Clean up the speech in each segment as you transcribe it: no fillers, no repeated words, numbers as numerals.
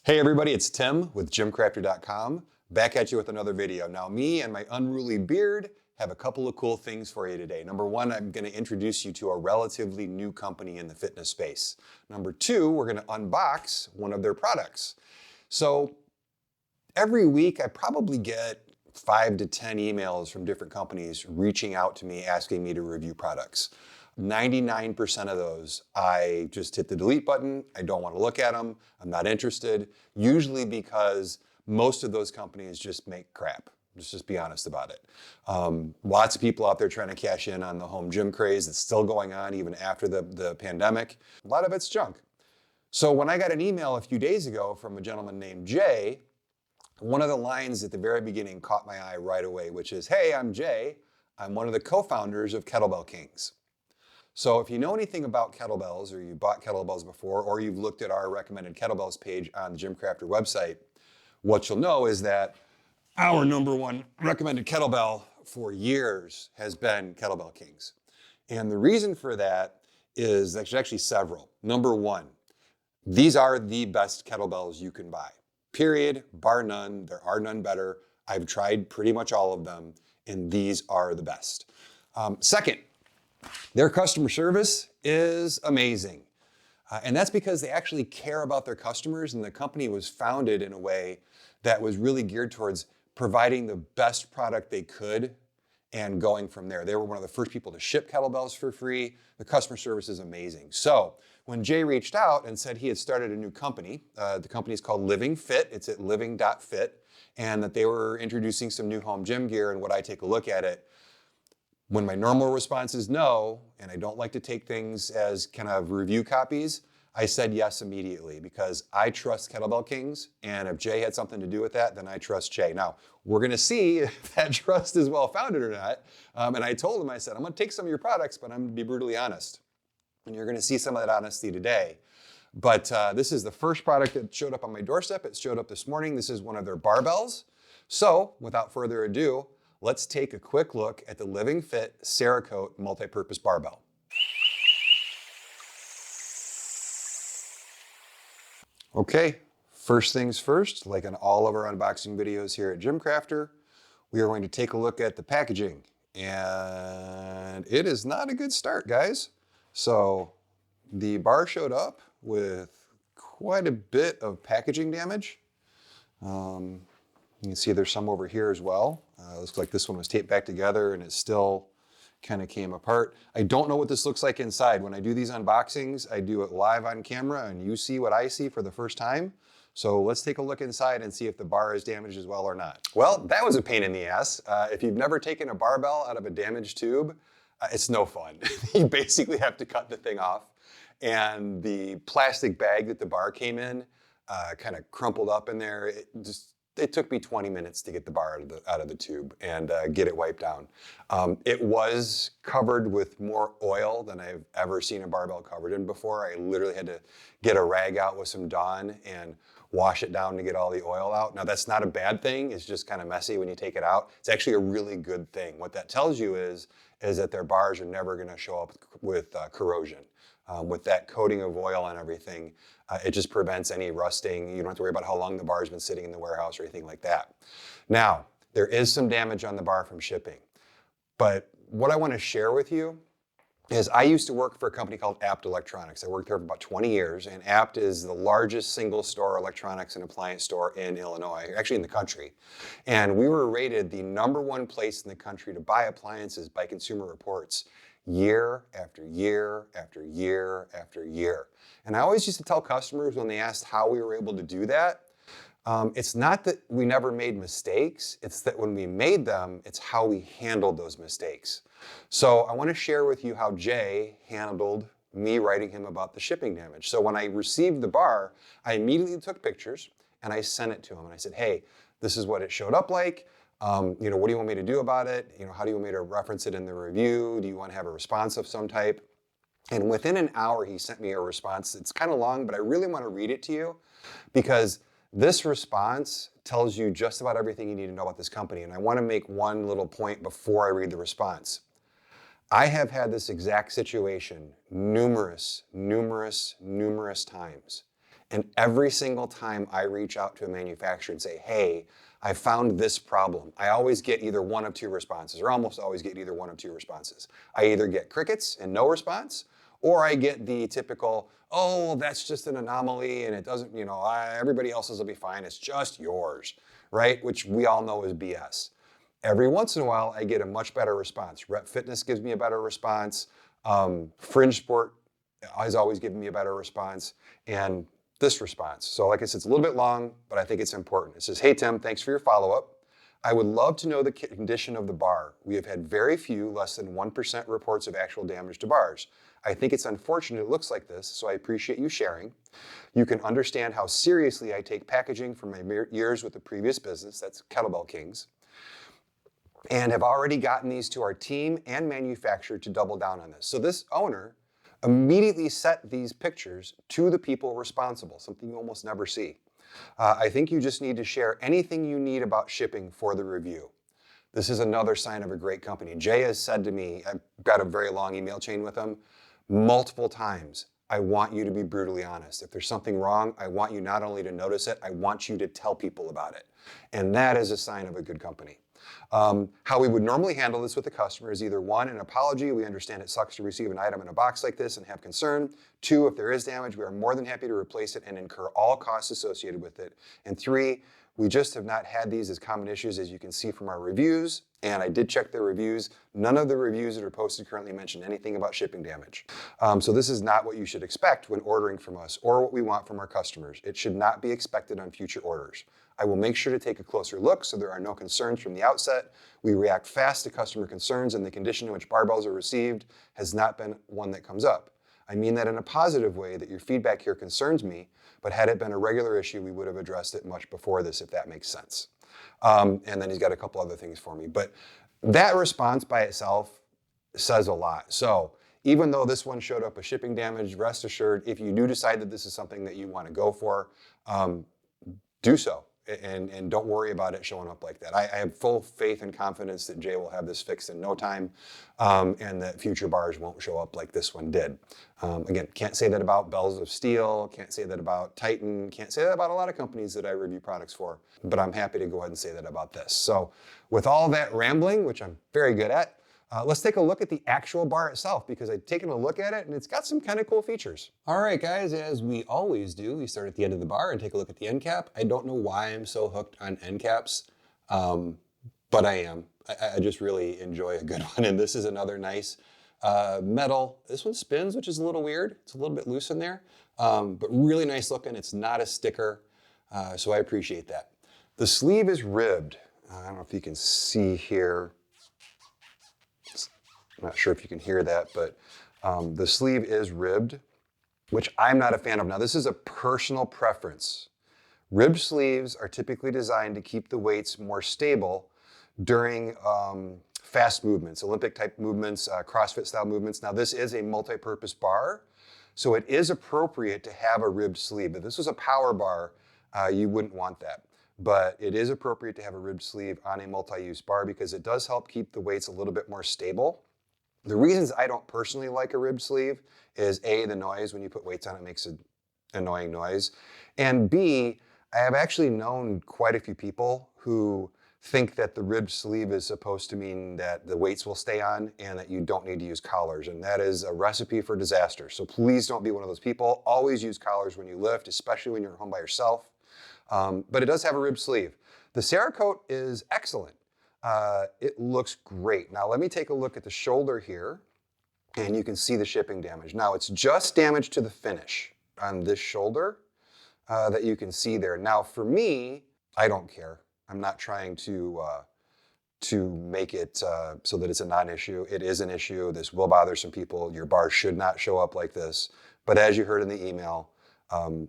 Hey everybody, it's Tim with GymCrafter.com, back at you with another video. Now me and my unruly beard have a couple of cool things for you today. Number one, I'm going to introduce you to a relatively new company in the fitness space. Number two, we're going to unbox one of their products. So every week I probably get 5 to 10 emails from different companies reaching out to me asking me to review products. 99% of those, I just hit the delete button. I don't want to look at them. I'm not interested, usually because most of those companies just make crap. Let's just be honest about it. Lots of people out there trying to cash in on the home gym craze that's still going on even after the pandemic. A lot of it's junk. So when I got an email a few days ago from a gentleman named Jay, one of the lines at the very beginning caught my eye right away, which is, "Hey, I'm Jay. I'm one of the co-founders of KettleBell Kings." So if you know anything about kettlebells, or you bought kettlebells before, or you've looked at our recommended kettlebells page on the GymCrafter website, what you'll know is that our number one recommended kettlebell for years has been KettleBell Kings. And the reason for that is there's actually several. Number one, these are the best kettlebells you can buy. Period, bar none. There are none better. I've tried pretty much all of them, and these are the best. Second, their customer service is amazing. And that's because they actually care about their customers, and the company was founded in a way that was really geared towards providing the best product they could and going from there. They were one of the first people to ship kettlebells for free. The customer service is amazing. So when Jay reached out and said he had started a new company, the company is called Living.Fit. It's at Living.Fit, and that they were introducing some new home gym gear. And when I take a look at it, when my normal response is no, and I don't like to take things as kind of review copies, I said yes immediately because I trust KettleBell Kings, and if Jay had something to do with that, then I trust Jay. Now, we're gonna see if that trust is well founded or not. And I told him, I said, I'm gonna take some of your products, but I'm gonna be brutally honest. And you're gonna see some of that honesty today. But this is the first product that showed up on my doorstep. It showed up this morning. This is one of their barbells. So without further ado, let's take a quick look at the Living.Fit Cerakote multi-purpose barbell. Okay, first things first, like in all of our unboxing videos here at GymCrafter, we are going to take a look at the packaging. And it is not a good start, guys. So the bar showed up with quite a bit of packaging damage. You can see there's some over here as well. Looks like this one was taped back together and it still kind of came apart. I don't know what this looks like inside. When I do these unboxings, I do it live on camera and you see what I see for the first time. So let's take a look inside and see if the bar is damaged as well or not. Well, that was a pain in the ass. If you've never taken a barbell out of a damaged tube, it's no fun. You basically have to cut the thing off. And the plastic bag that the bar came in kind of crumpled up in there. It took me 20 minutes to get the bar out of the tube and get it wiped down. It was covered with more oil than I've ever seen a barbell covered in before. I literally had to get a rag out with some Dawn and wash it down to get all the oil out. Now that's not a bad thing. It's just kind of messy when you take it out. It's actually a really good thing. What that tells you is that their bars are never going to show up with corrosion. With that coating of oil and everything, it just prevents any rusting. You don't have to worry about how long the bar's been sitting in the warehouse or anything like that. Now, there is some damage on the bar from shipping. But what I want to share with you is I used to work for a company called Apt Electronics. I worked there for about 20 years, and Apt is the largest single store electronics and appliance store in Illinois, actually in the country. And we were rated the #1 place in the country to buy appliances by Consumer Reports year after year after year after year. And I always used to tell customers when they asked how we were able to do that, it's not that we never made mistakes, it's that when we made them, it's how we handled those mistakes. So I want to share with you how Jay handled me writing him about the shipping damage. So when I received the bar, I immediately took pictures and I sent it to him. And I said, hey, this is what it showed up like. What do you want me to do about it? How do you want me to reference it in the review? Do you want to have a response of some type? And within an hour, he sent me a response. It's kind of long, but I really want to read it to you because this response tells you just about everything you need to know about this company. And I want to make one little point before I read the response. I have had this exact situation numerous times. And every single time I reach out to a manufacturer and say, hey, I found this problem, I always get either one of two responses, or almost always get either one of two responses. I either get crickets and no response, or I get the typical, oh, that's just an anomaly and it doesn't, everybody else's will be fine, it's just yours, right? Which we all know is BS. Every once in a while, I get a much better response. Rep Fitness gives me a better response. Fringe Sport has always given me a better response. And this response. So like I said, it's a little bit long, but I think it's important. It says, hey, Tim, thanks for your follow-up. I would love to know the condition of the bar. We have had very few, less than 1% reports of actual damage to bars. I think it's unfortunate it looks like this, so I appreciate you sharing. You can understand how seriously I take packaging from my years with the previous business, that's KettleBell Kings, and have already gotten these to our team and manufacturer to double down on this. So this owner immediately set these pictures to the people responsible, something you almost never see. I think you just need to share anything you need about shipping for the review. This is another sign of a great company. Jay has said to me, I've got a very long email chain with him, multiple times, I want you to be brutally honest. If there's something wrong, I want you not only to notice it, I want you to tell people about it. And that is a sign of a good company. How we would normally handle this with the customer is either one, an apology. We understand it sucks to receive an item in a box like this and have concern. Two, if there is damage, we are more than happy to replace it and incur all costs associated with it. And three, we just have not had these as common issues, as you can see from our reviews. And I did check the reviews. None of the reviews that are posted currently mention anything about shipping damage. So this is not what you should expect when ordering from us or what we want from our customers. It should not be expected on future orders. I will make sure to take a closer look so there are no concerns from the outset. We react fast to customer concerns, and the condition in which barbells are received has not been one that comes up. I mean that in a positive way, that your feedback here concerns me, but had it been a regular issue, we would have addressed it much before this, if that makes sense. And then he's got a couple other things for me. But that response by itself says a lot. So even though this one showed up as shipping damage, rest assured, if you do decide that this is something that you want to go for, do so. And don't worry about it showing up like that. I have full faith and confidence that Jay will have this fixed in no time, and that future bars won't show up like this one did. Again, can't say that about Bells of Steel, can't say that about Titan, can't say that about a lot of companies that I review products for, but I'm happy to go ahead and say that about this. So with all that rambling, which I'm very good at, let's take a look at the actual bar itself, because I've taken a look at it and it's got some kind of cool features. All right, guys, as we always do, we start at the end of the bar and take a look at the end cap. I don't know why I'm so hooked on end caps, but I am. I just really enjoy a good one. And this is another nice metal. This one spins, which is a little weird. It's a little bit loose in there, but really nice looking. It's not a sticker, so I appreciate that. The sleeve is ribbed. I don't know if you can see here. I'm not sure if you can hear that, but the sleeve is ribbed, which I'm not a fan of. Now, this is a personal preference. Ribbed sleeves are typically designed to keep the weights more stable during fast movements, Olympic-type movements, CrossFit-style movements. Now, this is a multi-purpose bar, so it is appropriate to have a ribbed sleeve. If this was a power bar, you wouldn't want that. But it is appropriate to have a ribbed sleeve on a multi-use bar because it does help keep the weights a little bit more stable. The reasons I don't personally like a ribbed sleeve is A, the noise when you put weights on it makes an annoying noise, and B, I have actually known quite a few people who think that the ribbed sleeve is supposed to mean that the weights will stay on and that you don't need to use collars, and that is a recipe for disaster. So please don't be one of those people. Always use collars when you lift, especially when you're home by yourself. But it does have a ribbed sleeve. The Cerakote is excellent. It looks great. Now let me take a look at the shoulder here, and you can see the shipping damage. Now it's just damage to the finish on this shoulder that you can see there. Now for me, I don't care. I'm not trying to make it so that it's a non-issue. It is an issue. This will bother some people. Your bar should not show up like this. But as you heard in the email,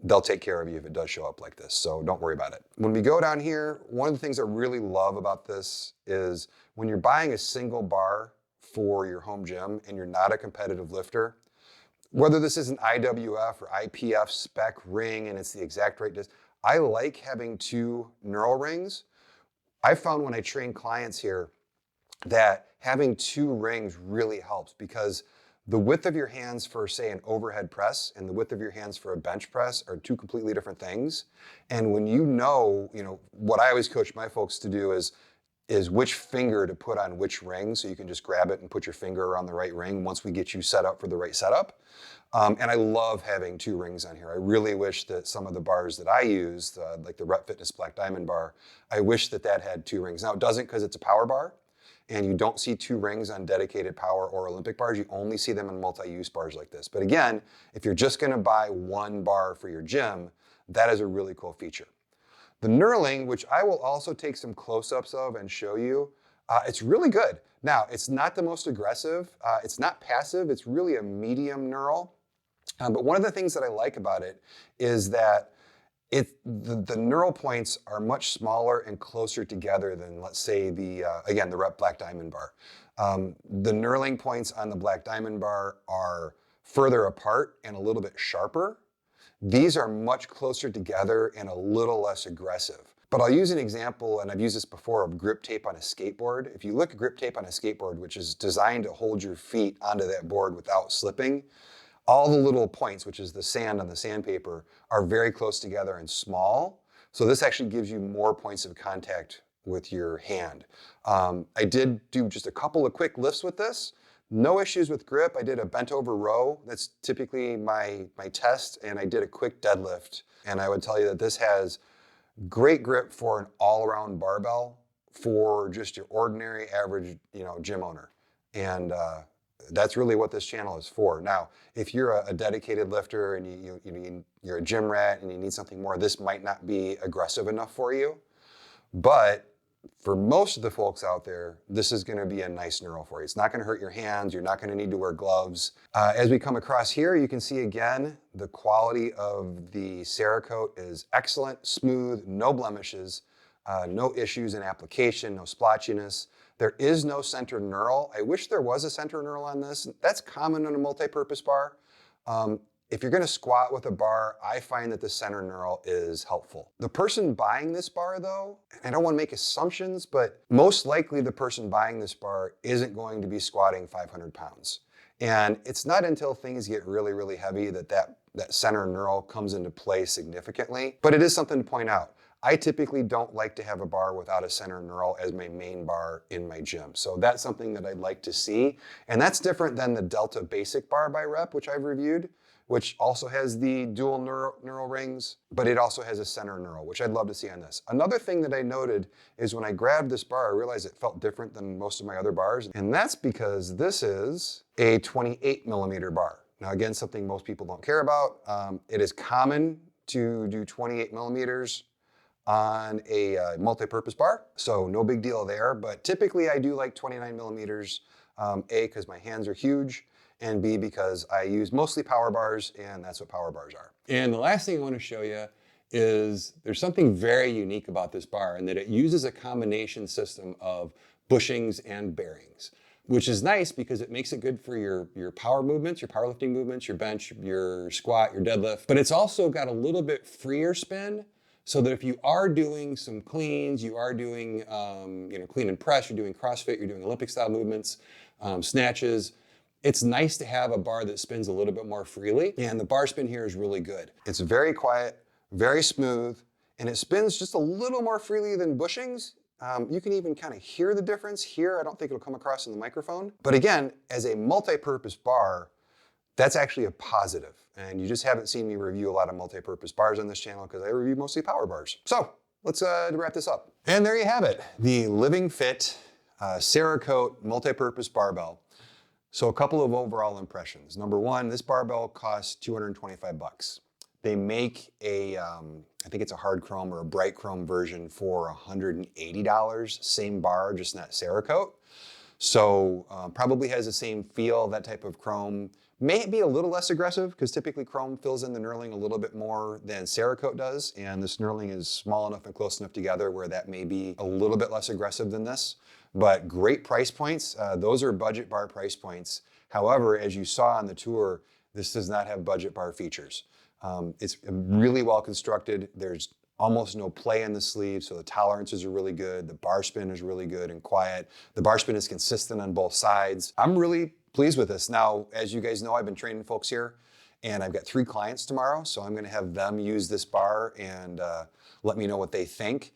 they'll take care of you if it does show up like this, so don't worry about it. When we go down here, one of the things I really love about this is when you're buying a single bar for your home gym and you're not a competitive lifter, whether this is an IWF or IPF spec ring and it's the exact right distance, I like having two knurl rings. I found when I train clients here that having two rings really helps because The width of your hands for, say, an overhead press and the width of your hands for a bench press are two completely different things. And when you know, what I always coach my folks to do is which finger to put on which ring, so you can just grab it and put your finger around the right ring once we get you set up for the right setup. And I love having 2 rings on here. I really wish that some of the bars that I use, like the Rep Fitness Black Diamond bar, I wish that had 2 rings. Now it doesn't, because it's a power bar, and you don't see 2 rings on dedicated power or Olympic bars. You only see them in multi-use bars like this. But again, if you're just gonna buy 1 bar for your gym, that is a really cool feature. The knurling, which I will also take some close-ups of and show you, it's really good. Now, it's not the most aggressive. It's not passive. It's really a medium knurl. But one of the things that I like about it is that the knurl points are much smaller and closer together than, let's say, again, the Rep Black Diamond bar. The knurling points on the Black Diamond bar are further apart and a little bit sharper. These are much closer together and a little less aggressive. But I'll use an example, and I've used this before, of grip tape on a skateboard. If you look at grip tape on a skateboard, which is designed to hold your feet onto that board without slipping, all the little points, which is the sand on the sandpaper, are very close together and small. So this actually gives you more points of contact with your hand. I did do just a couple of quick lifts with this. No issues with grip. I did a bent over row. That's typically my test, and I did a quick deadlift. And I would tell you that this has great grip for an all-around barbell for just your ordinary average, gym owner. And that's really what this channel is for. Now, if you're a dedicated lifter and you're a gym rat and you need something more, this might not be aggressive enough for you. But for most of the folks out there, this is going to be a nice knurl for you. It's not going to hurt your hands. You're not going to need to wear gloves. As we come across here, you can see again, the quality of the Cerakote is excellent, smooth, no blemishes, no issues in application, no splotchiness. There is no center knurl. I wish there was a center knurl on this. That's common on a multi-purpose bar. If you're gonna squat with a bar, I find that the center knurl is helpful. The person buying this bar though, I don't wanna make assumptions, but most likely the person buying this bar isn't going to be squatting 500 pounds. And it's not until things get really, really heavy that center knurl comes into play significantly, but it is something to point out. I typically don't like to have a bar without a center knurl as my main bar in my gym. So that's something that I'd like to see. And that's different than the Delta Basic bar by Rep, which I've reviewed, which also has the dual knurl rings, but it also has a center knurl, which I'd love to see on this. Another thing that I noted is when I grabbed this bar, I realized it felt different than most of my other bars. And that's because this is a 28 millimeter bar. Now again, something most people don't care about. It is common to do 28 millimeters on a multi-purpose bar, so no big deal there. But typically I do like 29 millimeters, A, because my hands are huge, and B, because I use mostly power bars, and that's what power bars are. And the last thing I want to show you is there's something very unique about this bar, in that it uses a combination system of bushings and bearings, which is nice because it makes it good for your power movements, your powerlifting movements, your bench, your squat, your deadlift. But it's also got a little bit freer spin, so that if you are doing some cleans, you are doing clean and press, you're doing CrossFit, you're doing Olympic style movements, snatches, it's nice to have a bar that spins a little bit more freely. And the bar spin here is really good. It's very quiet, very smooth, and it spins just a little more freely than bushings. You can even kind of hear the difference here. I don't think it'll come across in the microphone. But again, as a multi-purpose bar, that's actually a positive. And you just haven't seen me review a lot of multi-purpose bars on this channel because I review mostly power bars. So let's wrap this up. And there you have it, the Living.Fit Cerakote multi-purpose barbell. So a couple of overall impressions. Number one, this barbell costs 225 bucks. They make a, I think it's a hard chrome or a bright chrome version for $180. Same bar, just not Cerakote. So probably has the same feel, that type of chrome. May be a little less aggressive because typically chrome fills in the knurling a little bit more than Cerakote does. And this knurling is small enough and close enough together where that may be a little bit less aggressive than this. But great price points. Those are budget bar price points. However, as you saw on the tour, this does not have budget bar features. It's really well constructed. There's almost no play in the sleeve, so the tolerances are really good. The bar spin is really good and quiet. The bar spin is consistent on both sides. I'm really pleased with this. Now, as you guys know, I've been training folks here, and I've got 3 clients tomorrow, so I'm gonna have them use this bar and let me know what they think.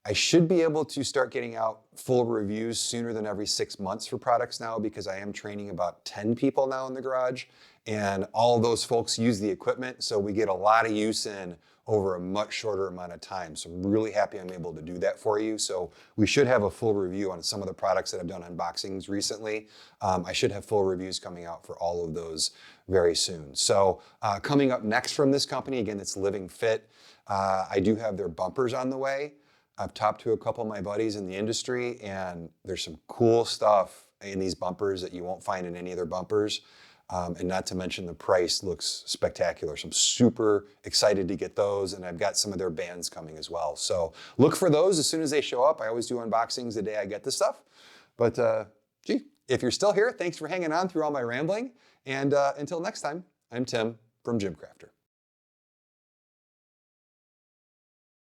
I should be able to start getting out full reviews sooner than every 6 months for products now, because I am training about 10 people now in the garage, and all those folks use the equipment, so we get a lot of use in over a much shorter amount of time. So I'm really happy I'm able to do that for you. So we should have a full review on some of the products that I've done unboxings recently. I should have full reviews coming out for all of those very soon. So coming up next from this company, again, it's Living.Fit. I do have their bumpers on the way. I've talked to a couple of my buddies in the industry, and there's some cool stuff in these bumpers that you won't find in any other bumpers. And not to mention the price looks spectacular. So I'm super excited to get those, and I've got some of their bands coming as well. So look for those as soon as they show up. I always do unboxings the day I get the stuff. But gee, if you're still here, thanks for hanging on through all my rambling. And until next time, I'm Tim from GymCrafter.